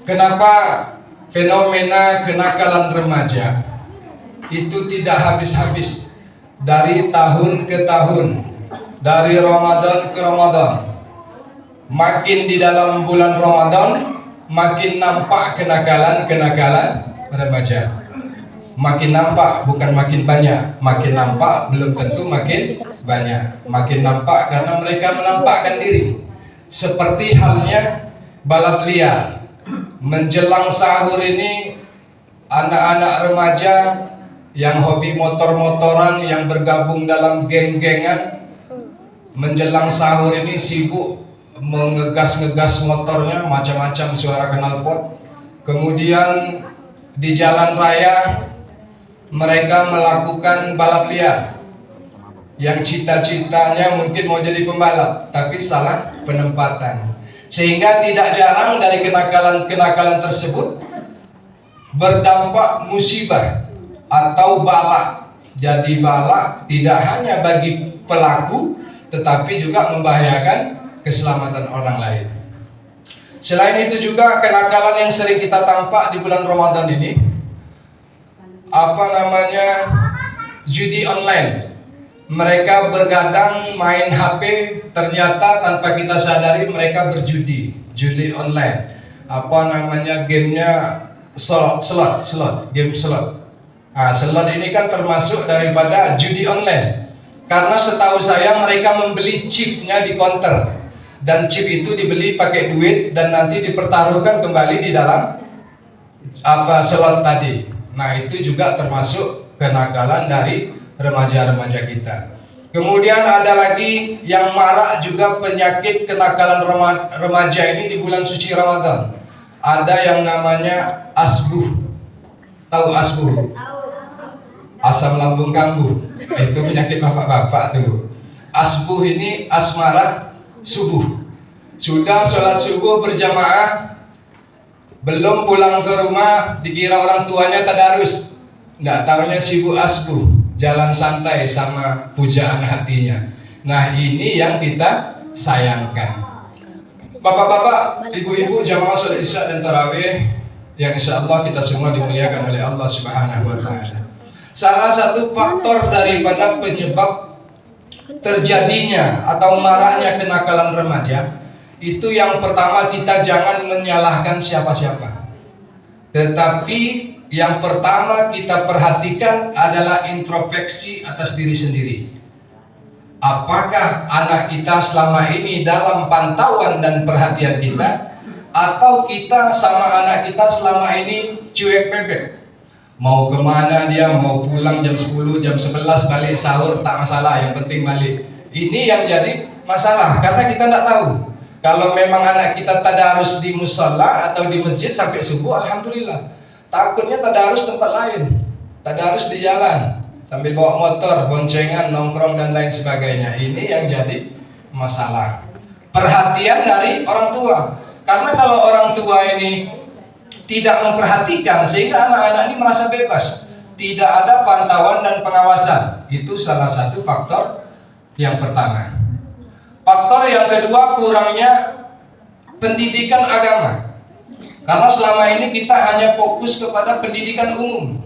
Kenapa fenomena kenakalan remaja itu tidak habis-habis dari tahun ke tahun, dari Ramadan ke Ramadan. Makin di dalam bulan Ramadan, makin nampak kenakalan remaja. Makin nampak, bukan makin banyak. Makin nampak belum tentu makin banyak. Makin nampak karena mereka menampakkan diri. Seperti halnya balap liar. Menjelang sahur ini, anak-anak remaja yang hobi motor-motoran, yang bergabung dalam geng-gengan, menjelang sahur ini sibuk mengegas-ngegas motornya, macam-macam suara knalpot. Kemudian di jalan raya mereka melakukan balap liar, yang cita-citanya mungkin mau jadi pembalap, tapi salah penempatan. Sehingga tidak jarang dari kenakalan tersebut berdampak musibah atau bala. Jadi bala tidak hanya bagi pelaku, tetapi juga membahayakan keselamatan orang lain. Selain itu juga kenakalan yang sering kita tampak di bulan Ramadan ini, judi online. Mereka bergadang main HP, ternyata tanpa kita sadari mereka berjudi, judi online. Gamenya game slot. Slot ini kan termasuk daripada judi online. Karena setahu saya mereka membeli chipnya di counter, dan chip itu dibeli pakai duit dan nanti dipertaruhkan kembali di dalam slot tadi. Nah, itu juga termasuk kenakalan dari remaja-remaja kita. Kemudian ada lagi yang marak juga penyakit kenakalan remaja ini di bulan suci Ramadan. Ada yang namanya asbuh. Tahu asbuh? Asam lambung kambuh. Itu penyakit bapak-bapak tuh. Asbuh ini asmara subuh. Sudah sholat subuh berjamaah, belum pulang ke rumah, dikira orang tuanya tadarus. Nggak taunya sibuk asbuh, jalan santai sama pujaan hatinya. Nah, ini yang kita sayangkan. Bapak-bapak, ibu-ibu, jamaah sholat isya dan tarawih yang insya Allah kita semua dimuliakan oleh Allah Subhanahu wa Ta'ala. Salah satu faktor daripada penyebab terjadinya atau maraknya kenakalan remaja itu, yang pertama, kita jangan menyalahkan siapa-siapa, tetapi yang pertama kita perhatikan adalah introspeksi atas diri sendiri. Apakah anak kita selama ini dalam pantauan dan perhatian kita, atau kita sama anak kita selama ini cuek bebek? Mau kemana dia, mau pulang jam 10, jam 11 balik sahur, tak masalah, yang penting balik. Ini yang jadi masalah, karena kita tidak tahu. Kalau memang anak kita tadarus di musola atau di masjid sampai subuh, alhamdulillah. Takutnya tadarus tempat lain, tadarus di jalan, sambil bawa motor, boncengan, nongkrong dan lain sebagainya. Ini yang jadi masalah. Perhatian dari orang tua. Karena kalau orang tua ini tidak memperhatikan, sehingga anak-anak ini merasa bebas, tidak ada pantauan dan pengawasan. Itu salah satu faktor yang pertama. Faktor yang kedua, kurangnya pendidikan agama. Karena selama ini kita hanya fokus kepada pendidikan umum.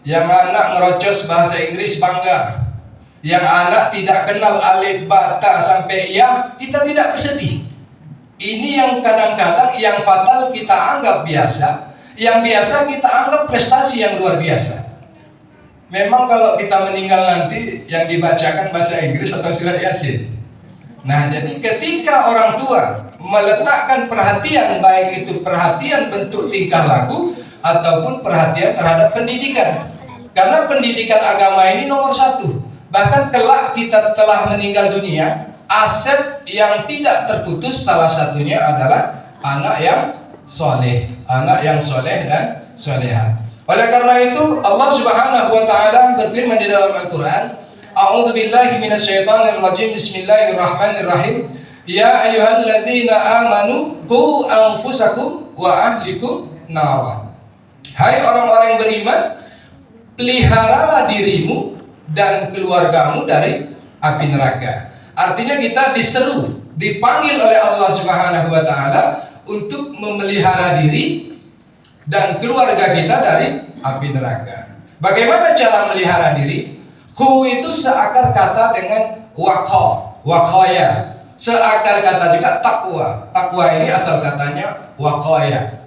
Yang anak ngerocos bahasa Inggris bangga, yang anak tidak kenal alif bata sampai ya, kita tidak bersedih. Ini yang kadang-kadang yang fatal kita anggap biasa, yang biasa kita anggap prestasi yang luar biasa. Memang kalau kita meninggal nanti yang dibacakan bahasa Inggris atau surat Yasin. Nah, jadi ketika orang tua meletakkan perhatian, baik itu perhatian bentuk tingkah laku ataupun perhatian terhadap pendidikan, karena pendidikan agama ini nomor satu. Bahkan kelak kita telah meninggal dunia, aset yang tidak terputus salah satunya adalah anak yang soleh, dan soleha. Oleh karena itu Allah Subhanahu wa Ta'ala berfirman di dalam Al-Quran, A'udzu billahi minasyaitonir rajim. Bismillahirrahmanirrahim. Ya ayyuhalladzina amanu qu anfusakum wa ahlikum nara. Hai orang-orang yang beriman, peliharalah dirimu dan keluargamu dari api neraka. Artinya kita diseru, dipanggil oleh Allah Subhanahu wa Ta'ala untuk memelihara diri dan keluarga kita dari api neraka. Bagaimana cara melihara diri? Khu itu seakar kata dengan waqaya. Seakar kata juga takwa. Takwa ini asal katanya waqaya,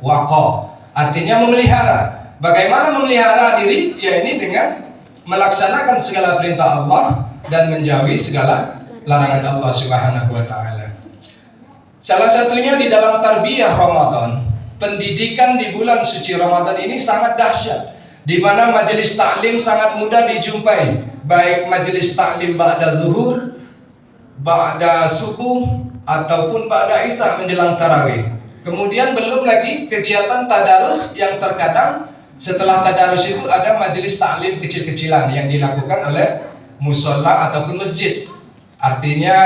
artinya memelihara. Bagaimana memelihara diri? Ya ini dengan melaksanakan segala perintah Allah dan menjauhi segala larangan Allah Subhanahu wa taala. Salah satunya di dalam tarbiyah Ramadan, pendidikan di bulan suci Ramadan ini sangat dahsyat, di mana majelis taklim sangat mudah dijumpai, baik majelis taklim ba'da zuhur, ba'da subuh ataupun ba'da isya menjelang tarawih. Kemudian belum lagi kegiatan tadarus yang terkadang setelah tadarus itu ada majelis taklim kecil-kecilan yang dilakukan oleh musola ataupun masjid. Artinya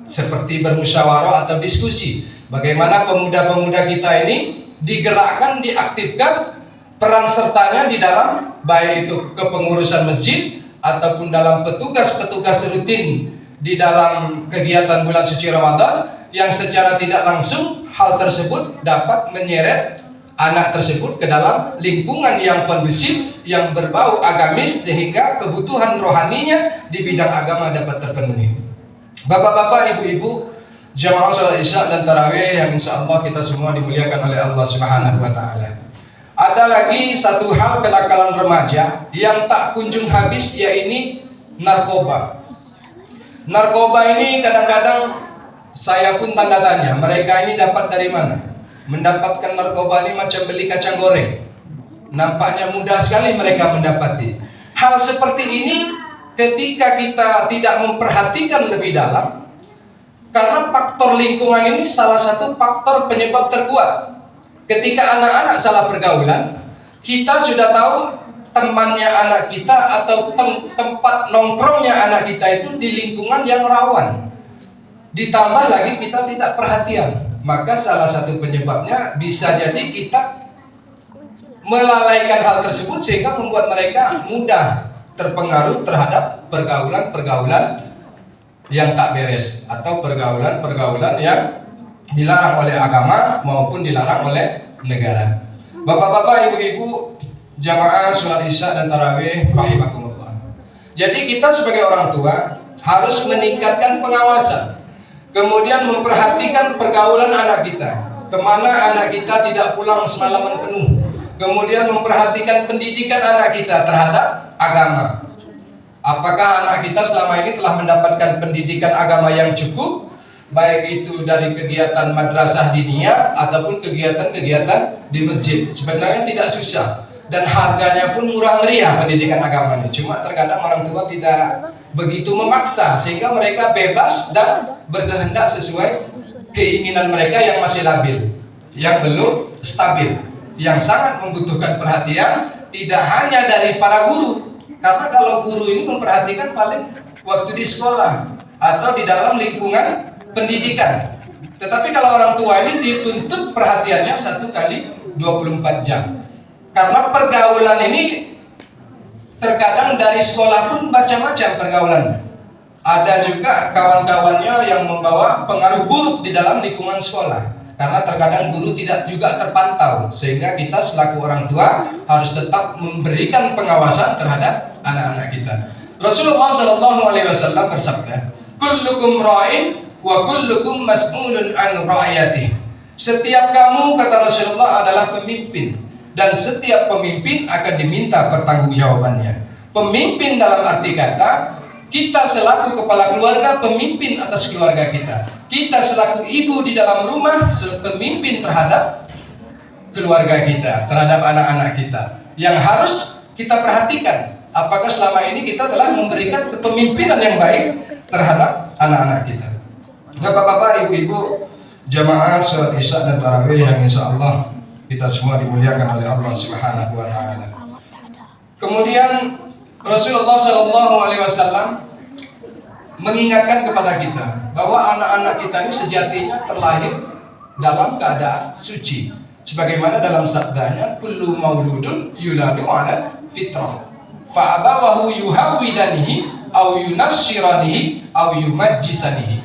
seperti bermusyawarah atau diskusi. Bagaimana pemuda-pemuda kita ini digerakkan, diaktifkan peran sertanya di dalam baik itu kepengurusan masjid ataupun dalam petugas-petugas rutin di dalam kegiatan bulan suci Ramadan, yang secara tidak langsung hal tersebut dapat menyeret anak tersebut ke dalam lingkungan yang kondusif, yang berbau agamis, sehingga kebutuhan rohaninya di bidang agama dapat terpenuhi. Bapak-bapak, ibu-ibu, jamaah salat Isya dan tarawih yang insya Allah kita semua dimuliakan oleh Allah Subhanahu wa taala. Ada lagi satu hal kenakalan remaja yang tak kunjung habis, yaitu narkoba. Narkoba ini kadang-kadang saya pun tanda tanya, mereka ini dapat dari mana? Mendapatkan narkoba ini macam beli kacang goreng. Nampaknya mudah sekali mereka mendapati. Hal seperti ini ketika kita tidak memperhatikan lebih dalam, karena faktor lingkungan ini salah satu faktor penyebab terkuat. Ketika anak-anak salah pergaulan, kita sudah tahu temannya anak kita atau tempat nongkrongnya anak kita itu di lingkungan yang rawan. Ditambah lagi kita tidak perhatian, maka salah satu penyebabnya bisa jadi kita melalaikan hal tersebut sehingga membuat mereka mudah terpengaruh terhadap pergaulan-pergaulan yang tak beres atau pergaulan-pergaulan yang dilarang oleh agama maupun dilarang oleh negara. Bapak-bapak, ibu-ibu, jamaah sholat Isya dan tarawih rahimakumullah. Jadi kita sebagai orang tua harus meningkatkan pengawasan, kemudian memperhatikan pergaulan anak kita, kemana anak kita tidak pulang semalaman penuh, kemudian memperhatikan pendidikan anak kita terhadap agama. Apakah anak kita selama ini telah mendapatkan pendidikan agama yang cukup, baik itu dari kegiatan madrasah diniyah ataupun kegiatan-kegiatan di masjid. Sebenarnya tidak susah dan harganya pun murah meriah pendidikan agama ini. Cuma terkadang orang tua tidak begitu memaksa sehingga mereka bebas dan berkehendak sesuai keinginan mereka yang masih labil, yang belum stabil, yang sangat membutuhkan perhatian tidak hanya dari para guru. Karena kalau guru ini memperhatikan paling waktu di sekolah atau di dalam lingkungan pendidikan. Tetapi kalau orang tua ini dituntut perhatiannya 1 kali 24 jam. Karena pergaulan ini terkadang dari sekolah pun macam-macam pergaulannya. Ada juga kawan-kawannya yang membawa pengaruh buruk di dalam lingkungan sekolah. Karena terkadang guru tidak juga terpantau, sehingga kita selaku orang tua harus tetap memberikan pengawasan terhadap anak-anak kita. Rasulullah SAW bersabda, "Kullukum ra'in wa kullukum mas'ulun an ra'iyatih." Setiap kamu, kata Rasulullah, adalah pemimpin, dan setiap pemimpin akan diminta pertanggungjawabannya. Pemimpin dalam arti kata, kita selaku kepala keluarga pemimpin atas keluarga kita. Kita selaku ibu di dalam rumah pemimpin terhadap keluarga kita, terhadap anak-anak kita. Yang harus kita perhatikan, apakah selama ini kita telah memberikan kepemimpinan yang baik terhadap anak-anak kita. Bapak-bapak, ibu-ibu, jamaah sholat Isya dan tarawih yang insya Allah kita semua dimuliakan oleh Allah Subhanahu wa taala. Kemudian Rasulullah SAW mengingatkan kepada kita bahwa anak-anak kita ini sejatinya terlahir dalam keadaan suci. Sebagaimana dalam sabdanya, kullu mauludun yuladu ala fitrah, fa abawahu yuhawidanihi au yunassiranihi au yumajjisanihi.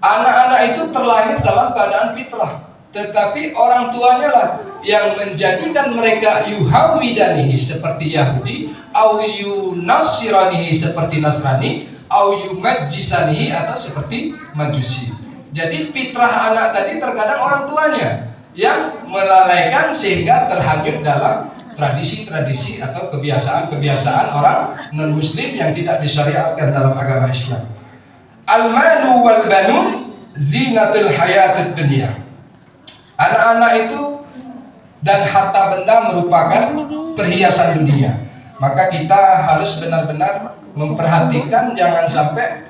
Anak-anak itu terlahir dalam keadaan fitrah, tetapi orang tuanya lah yang menjadikan mereka yuhawidanihi seperti Yahudi, au yunasiranihi seperti Nasrani, au yumajjisanihi atau seperti Majusi. Jadi fitrah anak tadi terkadang orang tuanya yang melalaikan sehingga terhanyut dalam tradisi-tradisi atau kebiasaan-kebiasaan orang non-muslim yang tidak disyariatkan dalam agama Islam. Al-malu wal banun zinatul hayatid dunia. Anak-anak itu dan harta benda merupakan perhiasan dunia. Maka kita harus benar-benar memperhatikan jangan sampai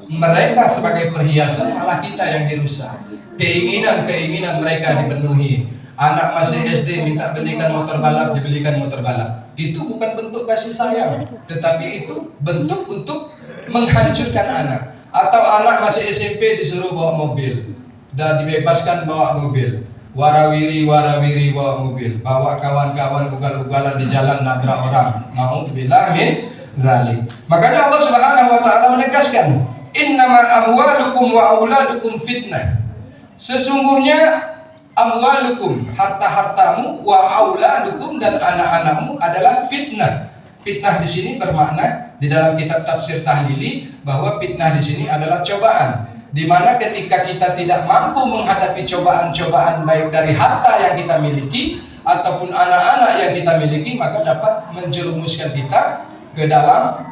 mereka sebagai perhiasan malah kita yang dirusak. Keinginan-keinginan mereka dipenuhi. Anak masih SD minta belikan motor balap, dibelikan motor balap. Itu bukan bentuk kasih sayang, tetapi itu bentuk untuk menghancurkan anak. Atau anak masih SMP disuruh bawa mobil dan dibebaskan bawa mobil. Warawiri bawa mobil, bawa kawan-kawan ugal-ugalan di jalan nabrak orang. Na'udzubillah min dzalik. Makanya Allah Subhanahu wa taala menegaskan, "Innama amwalukum wa auladukum fitnah." Sesungguhnya amwalukum, harta-hartamu, wa auladukum dan anak-anakmu adalah fitnah. Fitnah di sini bermakna di dalam kitab tafsir tahlili bahwa fitnah di sini adalah cobaan. Di mana ketika kita tidak mampu menghadapi cobaan-cobaan baik dari harta yang kita miliki ataupun anak-anak yang kita miliki, maka dapat menjerumuskan kita ke dalam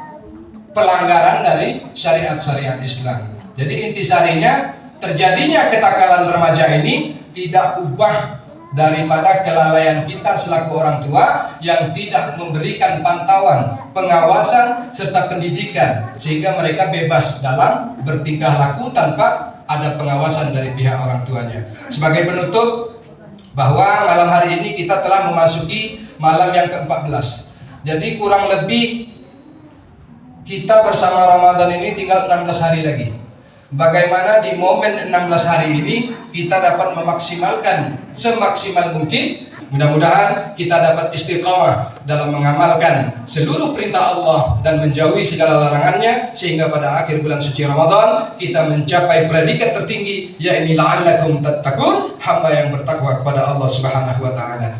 pelanggaran dari syariat-syariat Islam. Jadi intisarinya, terjadinya ketakalan remaja ini tidak ubah daripada kelalaian kita selaku orang tua yang tidak memberikan pantauan, pengawasan serta pendidikan sehingga mereka bebas dalam bertingkah laku tanpa ada pengawasan dari pihak orang tuanya. Sebagai penutup, bahwa malam hari ini kita telah memasuki malam yang ke-14. Jadi kurang lebih kita bersama Ramadan ini tinggal 16 hari lagi. Bagaimana di momen 16 hari ini kita dapat memaksimalkan semaksimal mungkin. Mudah-mudahan kita dapat istiqamah dalam mengamalkan seluruh perintah Allah dan menjauhi segala larangannya, sehingga pada akhir bulan suci Ramadan kita mencapai predikat tertinggi, yaitu la'allakum tattaqun, hamba yang bertakwa kepada Allah Subhanahu wa taala.